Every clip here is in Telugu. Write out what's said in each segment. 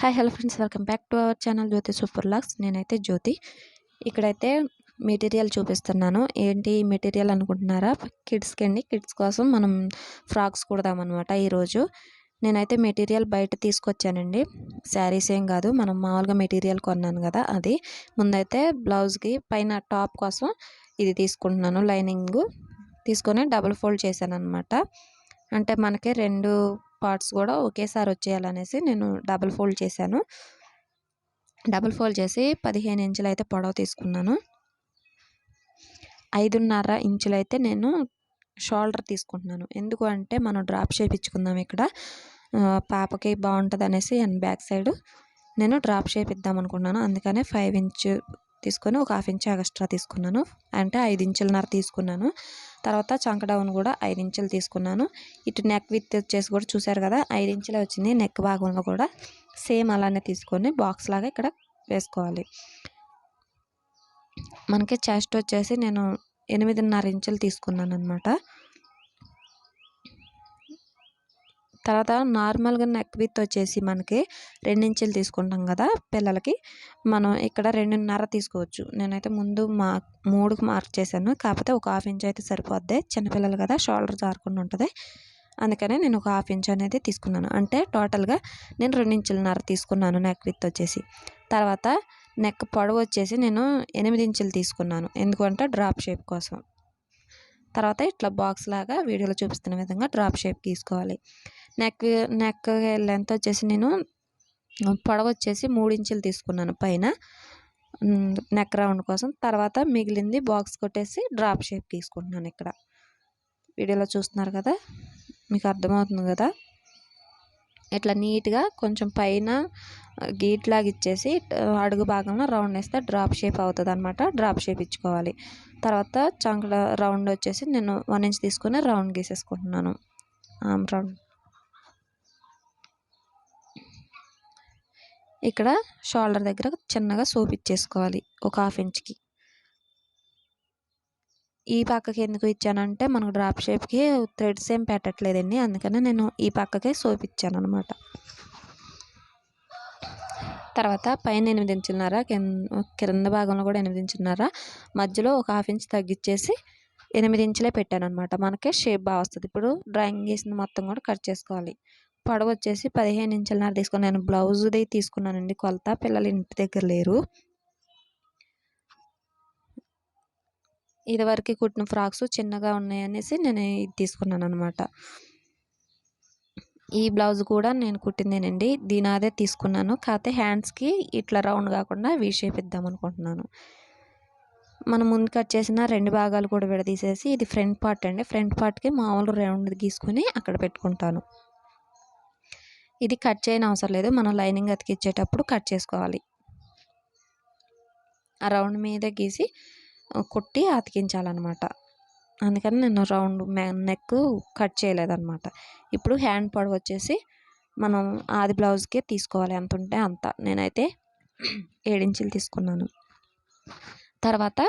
Hi hello friends, welcome back to our channel Jyothi super logs. నేనైతే జ్యోతి. ఇక్కడైతే మెటీరియల్ చూపిస్తున్నాను. ఏంటి మెటీరియల్ అనుకుంటున్నారా? కిడ్స్కి అండి. కిడ్స్ కోసం మనం ఫ్రాక్స్ కుడదామన్నమాట ఈరోజు. నేనైతే మెటీరియల్ బయట తీసుకొచ్చానండి. శారీస్ ఏం కాదు, మనం మామూలుగా మెటీరియల్ కొన్నాను కదా అది. ముందైతే బ్లౌజ్కి పైన టాప్ కోసం ఇది తీసుకుంటున్నాను. లైనింగ్ తీసుకొని డబుల్ ఫోల్డ్ చేశాను అనమాట. అంటే మనకి రెండు పార్ట్స్ కూడా ఒకేసారి వచ్చేయాలనేసి నేను డబుల్ ఫోల్డ్ చేశాను. డబుల్ ఫోల్డ్ చేసి 15 ఇంచులు అయితే పొడవు తీసుకున్నాను. 5.5 ఇంచులు అయితే నేను షోల్డర్ తీసుకుంటున్నాను. ఎందుకు అంటే మనం డ్రాప్ షేప్ ఇచ్చుకుందాం ఇక్కడ. పాపకి బాగుంటుంది అనేసి అండ్ బ్యాక్ సైడ్ నేను డ్రాప్ షేప్ ఇద్దాం అనుకున్నాను. అందుకనే 5 ఇంచు తీసుకొని ఒక హాఫ్ ఇంచ్ ఎక్స్ట్రా తీసుకున్నాను. అంటే 5 ఇంచులన్నర తీసుకున్నాను. తర్వాత చంక డౌన్ కూడా 5 ఇంచులు తీసుకున్నాను. ఇటు నెక్ విత్ వచ్చేసి కూడా చూసారు కదా, 5 ఇంచులే వచ్చింది. నెక్ భాగంలో కూడా సేమ్ అలానే తీసుకొని బాక్స్ లాగా ఇక్కడ వేసుకోవాలి. మనకి చెస్ట్ వచ్చేసి నేను 8.5 ఇంచులు తీసుకున్నాను అనమాట. తర్వాత నార్మల్గా నెక్ విత్ వచ్చేసి మనకి 2 ఇంచులు తీసుకుంటాం కదా పిల్లలకి. మనం ఇక్కడ 2.5 తీసుకోవచ్చు. నేనైతే ముందు 3కి మార్క్ చేశాను. కాకపోతే ఒక హాఫ్ ఇంచ్ అయితే సరిపోద్ది. చిన్నపిల్లలు కదా, షోల్డర్ జారకుండా ఉంటుంది. అందుకనే నేను ఒక హాఫ్ ఇంచ్ అనేది తీసుకున్నాను. అంటే టోటల్గా నేను 2.5 ఇంచులు తీసుకున్నాను నెక్ విత్ వచ్చేసి. తర్వాత నెక్ పొడవు వచ్చేసి నేను 8 ఇంచులు తీసుకున్నాను. ఎందుకంటే డ్రాప్ షేప్ కోసం. తర్వాత ఇట్లా బాక్స్ లాగా వీడియోలో చూపిస్తున్న విధంగా డ్రాప్ షేప్ గీసుకోవాలి. నెక్ లెంత్ వచ్చేసి నేను పొడవు వచ్చేసి 3 ఇంచులు తీసుకున్నాను పైన నెక్ రౌండ్ కోసం. తర్వాత మిగిలింది బాక్స్ కొట్టేసి డ్రాప్ షేప్ తీసుకుంటున్నాను. ఇక్కడ వీడియోలో చూస్తున్నారు కదా, మీకు అర్థమవుతుంది కదా. ఇట్లా నీట్గా కొంచెం పైన గీట్లాగా ఇచ్చేసి అడుగు భాగంలో రౌండ్ వేస్తే డ్రాప్ షేప్ అవుతుంది అనమాట. డ్రాప్ షేప్ ఇచ్చుకోవాలి. తర్వాత చంకల రౌండ్ వచ్చేసి నేను 1 ఇంచ్ తీసుకుని రౌండ్ గీసేసుకుంటున్నాను. రౌండ్ ఇక్కడ షోల్డర్ దగ్గర చిన్నగా సోప్ ఇచ్చేసుకోవాలి ఒక హాఫ్ ఇంచ్కి. ఈ పక్కకి ఎందుకు ఇచ్చానంటే మనకు డ్రాప్ షేప్కి థ్రెడ్స్ ఏం పెట్టట్లేదండి. అందుకని నేను ఈ పక్కకే సోప్ ఇచ్చాను అనమాట. తర్వాత పైన 8 ఇంచులన్నర, కింద భాగంలో కూడా 8 ఇంచులన్నర, మధ్యలో ఒక హాఫ్ ఇంచ్ తగ్గించేసి 8 ఇంచులే పెట్టాను అనమాట. మనకే షేప్ బాగా వస్తుంది. ఇప్పుడు డ్రాయింగ్ చేసిన మొత్తం కూడా కట్ చేసుకోవాలి. పొడవు వచ్చేసి 15 ఇంచులన్నర తీసుకుని నేను బ్లౌజ్ది తీసుకున్నానండి కొలత. పిల్లలు ఇంటి దగ్గర లేరు. ఇదివరకు కుట్టిన ఫ్రాక్స్ చిన్నగా ఉన్నాయనేసి నేను ఇది తీసుకున్నాను అనమాట. ఈ బ్లౌజ్ కూడా నేను కుట్టిందేనండి. దీనాదే తీసుకున్నాను. కాకపోతే హ్యాండ్స్కి ఇట్లా రౌండ్ కాకుండా వీ షేప్ ఇద్దాం అనుకుంటున్నాను. మనం ముందు కట్ చేసిన 2 భాగాలు కూడా విడదీసేసి ఇది ఫ్రంట్ పార్ట్ అండి. ఫ్రంట్ పార్ట్కి మామూలు రౌండ్ గీసుకొని అక్కడ పెట్టుకుంటాను. ఇది కట్ చేయని అవసరం లేదు. మనం లైనింగ్ అతికిచ్చేటప్పుడు కట్ చేసుకోవాలి. ఆ రౌండ్ మీద గీసి కుట్టి అతికించాలన్నమాట. అందుకని నేను రౌండ్ నెక్ కట్ చేయలేదన్నమాట. ఇప్పుడు హ్యాండ్ పొడవు వచ్చేసి మనం ఆది బ్లౌజ్కే తీసుకోవాలి. ఎంత ఉంటే అంత. నేనైతే 7 ఇంచులు తీసుకున్నాను. తర్వాత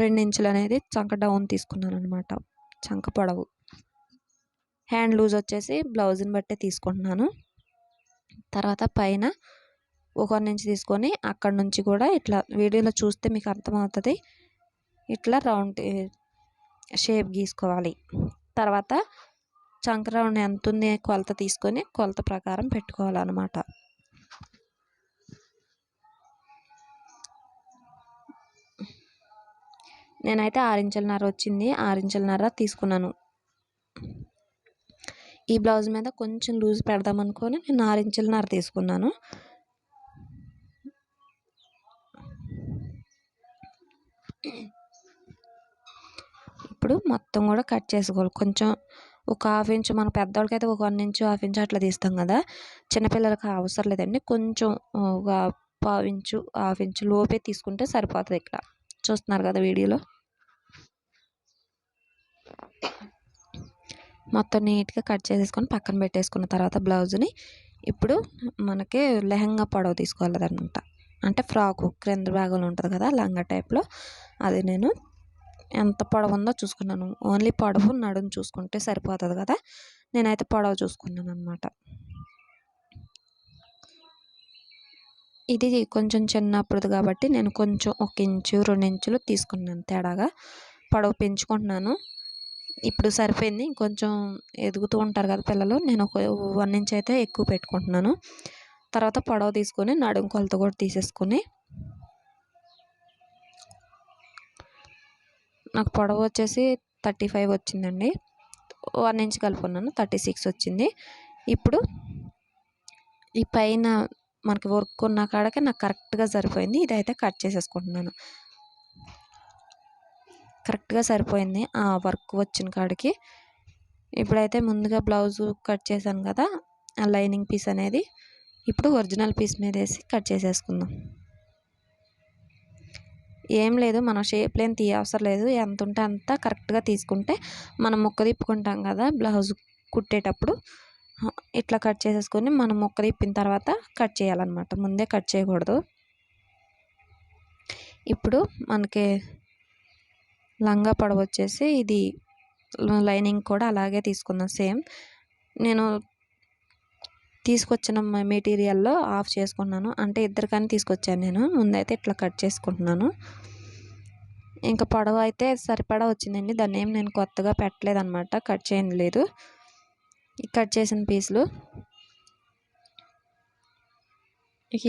2 ఇంచులు అనేది చంక డౌన్ తీసుకున్నాను అనమాట. చంక పొడవు. హ్యాండ్ లూజ్ వచ్చేసి బ్లౌజ్ని బట్టే తీసుకుంటున్నాను. తర్వాత పైన ఒక 1 ఇంచ్ తీసుకొని అక్కడ నుంచి కూడా ఇట్లా వీడియోలో చూస్తే మీకు అర్థమవుతుంది. ఇట్లా రౌండ్ షేప్ గీసుకోవాలి. తర్వాత చంక రౌండ్ ఎంత ఉంది కొలత తీసుకొని కొలత ప్రకారం పెట్టుకోవాలన్నమాట. నేనైతే 6 ఇంచులన్నర వచ్చింది. 6 ఇంచులన్నర తీసుకున్నాను. ఈ బ్లౌజ్ మీద కొంచెం లూజ్ పెడదాం అనుకొని నేను 6 ఇంచులన్నర తీసుకున్నాను. ఇప్పుడు మొత్తం కూడా కట్ చేసుకోవాలి. కొంచెం ఒక హాఫ్ ఇంచ్, మన పెద్దవాళ్ళకి అయితే ఒక 1 ఇంచు హాఫ్ ఇంచ్ అట్లా తీస్తాం కదా. చిన్నపిల్లలకి అవసరం లేదండి. కొంచెం ఒక పావు ఇంచు హాఫ్ ఇంచు లోపే తీసుకుంటే సరిపోతుంది. ఇక్కడ చూస్తున్నారు కదా వీడియోలో. మొత్తం నీట్గా కట్ చేసేసుకొని పక్కన పెట్టేసుకున్న తర్వాత బ్లౌజ్ని ఇప్పుడు మనకి లెహంగా పొడవు తీసుకోవాలన్నమాట. అంటే ఫ్రాకు క్రింద భాగంలో ఉంటుంది కదా లంగా టైప్లో, అది నేను ఎంత పొడవు ఉందో చూసుకున్నాను. ఓన్లీ పొడవు నడుము చూసుకుంటే సరిపోతుంది కదా. నేనైతే పొడవు చూసుకున్నాను అనమాట. ఇది కొంచెం చిన్నప్పుడుది కాబట్టి నేను కొంచెం 1 ఇంచు 2 ఇంచులు తీసుకున్నాను తేడాగా. పొడవు పెంచుకుంటున్నాను. ఇప్పుడు సరిపోయింది. ఇంకొంచెం ఎదుగుతూ ఉంటారు కదా పిల్లలు. నేను ఒక 1 ఇంచ్ అయితే ఎక్కువ పెట్టుకుంటున్నాను. తర్వాత పొడవు తీసుకొని నడుము కొలత కూడా తీసేసుకొని, నాకు పొడవు వచ్చేసి 35 వచ్చిందండి. 1 ఇంచ్ కలుపుకున్నాను, 36 వచ్చింది. ఇప్పుడు ఈ పైన మనకి వర్క్ ఉన్న కాడకి నాకు కరెక్ట్గా సరిపోయింది. ఇదైతే కట్ చేసేసుకుంటున్నాను. కరెక్ట్గా సరిపోయింది ఆ వర్క్ వచ్చిన కాడికి. ఇప్పుడైతే ముందుగా బ్లౌజు కట్ చేశాను కదా, ఆ లైనింగ్ పీస్ అనేది ఇప్పుడు ఒరిజినల్ పీస్ మీద వేసి కట్ చేసేసుకుందాం. ఏం లేదు, మనం షేప్లేం తీయవసరం లేదు. ఎంత ఉంటే అంత కరెక్ట్గా తీసుకుంటే మనం ముక్క తిప్పుకుంటాం కదా బ్లౌజ్ కుట్టేటప్పుడు, ఇట్లా కట్ చేసేసుకొని మనం ముక్క తిప్పిన తర్వాత కట్ చేయాలన్నమాట. ముందే కట్ చేయకూడదు. ఇప్పుడు మనకి లంగా పొడవు వచ్చేసి ఇది లైనింగ్ కూడా అలాగే తీసుకుందాం సేమ్. నేను తీసుకొచ్చిన మెటీరియల్లో ఆఫ్ చేసుకున్నాను, అంటే ఇద్దరికని తీసుకొచ్చాను నేను. ముందైతే ఇట్లా కట్ చేసుకుంటున్నాను. ఇంకా పొడవు అయితే సరిపడా వచ్చిందండి. దాన్ని ఏం నేను కొత్తగా పెట్టలేదన్నమాట, కట్ చేయలేదు. కట్ చేసిన పీసులు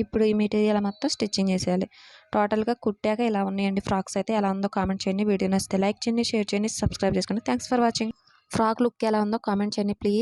ఇప్పుడు ఈ మెటీరియల్ మొత్తం స్టిచ్చింగ్ చేసేయాలి. టోటల్గా కుట్టాక ఇలా ఉన్నాయండి ఫ్రాక్స్ అయితే. ఎలా ఉందో కామెంట్ చేయండి. వీడియో నచ్చితే లైక్ చేయండి, షేర్ చేయండి, సబ్స్క్రైబ్ చేసుకోండి. Thanks for watching. Frock look ఎలా ఉందో కామెంట్ చేయండి ప్లీజ్.